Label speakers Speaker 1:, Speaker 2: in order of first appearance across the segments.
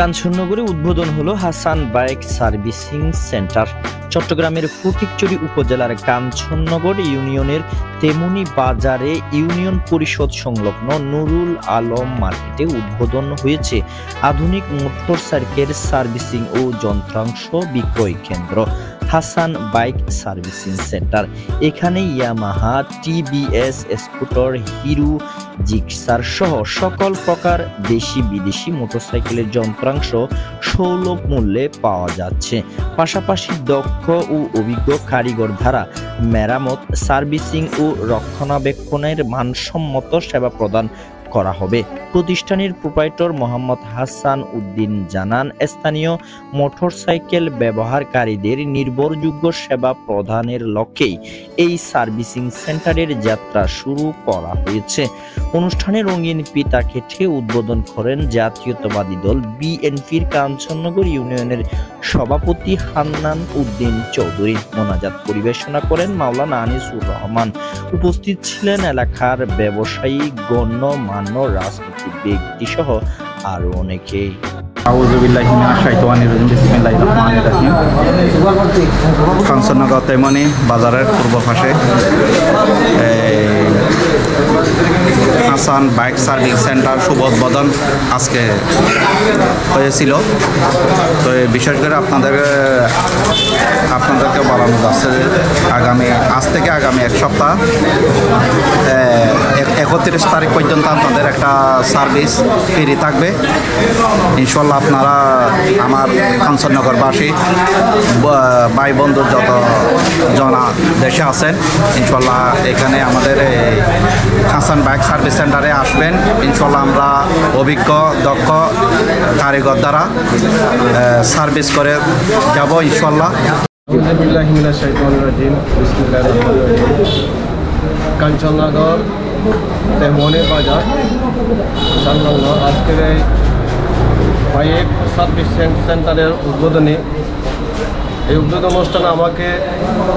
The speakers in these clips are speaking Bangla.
Speaker 1: কাঞ্চননগরে উদ্বোধন হলো হাসান বাইক সার্ভিসিং সেন্টার। চট্টগ্রামের ফটিকছড়ি উপজেলার কাঞ্চননগর ইউনিয়নের তেমনি বাজারে ইউনিয়ন পরিষদ সংলগ্ন নুরুল আলম মার্কেটে উদ্বোধন হয়েছে আধুনিক মোটরসাইকেল সার্ভিসিং ও যন্ত্রাংশ বিক্রয় কেন্দ্র হাসান বাইক সার্ভিসিং সেন্টার। এখানে Yamaha, TVS, scooter, hero, Gixxer সহ সকল প্রকার দেশি বিদেশি মোটরসাইকেলের যন্ত্রাংশ সুলভ মূল্যে পাওয়া যাচ্ছে। পাশাপাশি দক্ষ ও অভিজ্ঞ কারিগর দ্বারা মেরামত, সার্ভিসিং ও রক্ষণাবেক্ষণের মানসম্মত সেবা প্রদান করা হবে। প্রতিষ্ঠানের প্রোপাইটর মোহাম্মদ হাসান উদ্দিন জানান, স্থানীয় মোটরসাইকেল ব্যবহারকারীদের নির্ভরযোগ্য সেবা প্রদানের লক্ষ্যেই এই সার্ভিসিং সেন্টারের যাত্রা শুরু করা হয়েছে। অনুষ্ঠানে রঙিন পিতা কেটে উদ্বোধন করেন জাতীয়তাবাদী দল বিএনপির কাঞ্চননগর ইউনিয়নের সভাপতি হান্নান উদ্দিন চৌধুরী। মোনাজাত পরিবেশনা করেন মাওলানা আনিসুর রহমান। উপস্থিত ছিলেন এলাকার ব্যবসায়ী, গণ্যমান্য রাজনৈতিক ব্যক্তি সহ আরো অনেকে।
Speaker 2: কাঞ্চননগর তেমনি বাজারের পূর্ব পাশে হাসান বাইক সার্ভিস সেন্টার শুভ উদ্বোধন আজকে হয়েছিল। তো বিশেষ করে আপনাদেরকে বলানো যাচ্ছে আজ থেকে আগামী এক সপ্তাহ 31 তারিখ পর্যন্ত আপনাদের একটা সার্ভিস ফ্রি থাকবে। ইনশাল্লাহ আপনারা আমার কাঞ্চননগরবাসী ভাই বন্ধুর যত জনা দেশে আছেন, ইনশাল্লাহ এখানে আমাদের হাসান বাইক সার্ভিস সেন্টারে আসবেন। ইনশাল্লাহ আমরা অভিজ্ঞ দক্ষ কারিগর দ্বারা সার্ভিস করে যাব ইনশাল্লাহ।
Speaker 3: কাঞ্চননগর তেমনি বাজার সংলগ্ন আজকের এই বাইক সার্ভিস সেন্টারের উদ্বোধনী এই উদ্বোধন অনুষ্ঠানে আমাকে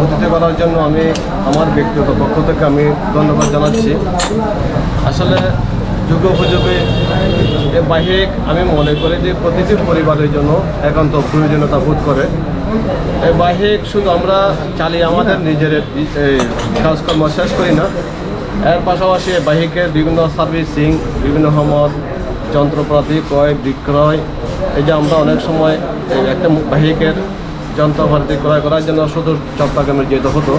Speaker 3: অতিথি করার জন্য আমি আমার ব্যক্তিগত পক্ষ থেকে আমি ধন্যবাদ জানাচ্ছি। আসলে যুগ উপযোগে এই বাইক আমি মনে করি যে প্রতিটি পরিবারের জন্য একান্ত প্রয়োজনীয়তা বোধ করে। এই বাইক শুধু আমরা চালিয়ে আমাদের নিজের কাজকর্ম শেষ করি না, এর পাশাপাশি বাইকের বিভিন্ন সার্ভিসিং, বিভিন্ন সময় যন্ত্রপাতি ক্রয় বিক্রয়, এই যে আমরা অনেক সময় একটা বাইকের যন্ত্রপাতি ক্রয় করার জন্য শুধু চট্টগ্রামে যেতে হতো।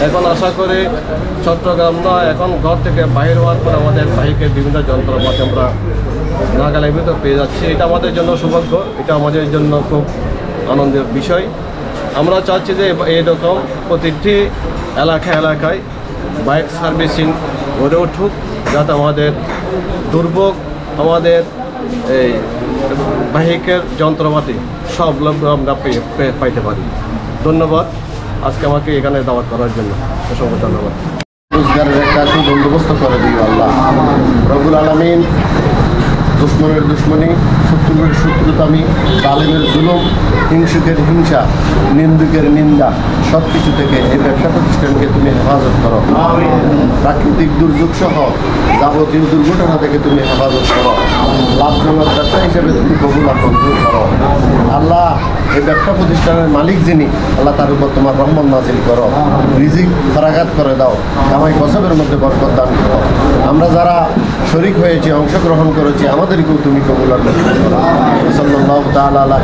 Speaker 3: এখন আশা করি চট্টগ্রাম নয়, এখন ঘর থেকে বাইরে হওয়ার পর আমাদের বাইকের বিভিন্ন যন্ত্রপাতি আমরা নাগালের ভিতর পেয়ে যাচ্ছি। এটা আমাদের জন্য সৌভাগ্য, এটা আমাদের জন্য খুব আনন্দের বিষয়। আমরা চাচ্ছি যে এইরকম প্রতিটি এলাকায় বাইক সার্ভিসিং গড়ে উঠুক, যাতে আমাদের দুর্ভোগ আমাদের এই বাইকের যন্ত্রপাতি সব লভ্য আমরা পাইতে পারি। ধন্যবাদ আজকে আমাকে এখানে দাওয়াত করার জন্য, অসংখ্য ধন্যবাদ।
Speaker 4: রোজগারের একটা সুবন্দোবস্ত করে দিই আল্লাহ রব্বুল আলামিন। দুশ্মনের দুশ্মনী, শত্রুর শত্রুতামি, জালেমের জুলুম, হিংসুকের হিংসা, নিন্দুকের নিন্দা সব কিছু থেকে এই ব্যবসা প্রতিষ্ঠানকে তুমি হেফাজত করো। প্রাকৃতিক দুর্যোগ সহ যাবতীয় দুর্ঘটনা থেকে তুমি হেফাজত করো। লাভজনক ব্যবসা হিসেবে তুমি কবুল আর মঞ্জুর করো। আল্লাহ এই ব্যবসা প্রতিষ্ঠানের মালিক যিনি, আল্লাহ তার উপর তোমার রহমত নাজিল করো, রিজিক ফরাগাত করে দাও, আমায় কসবের মধ্যে বরকত দান করো। আমরা যারা শরীক হয়েছি, অংশগ্রহণ করেছি, আমাদেরকেও তুমি কবুল আর মঞ্জুর করো। সাল্লাল্লাহু তাআলা আলা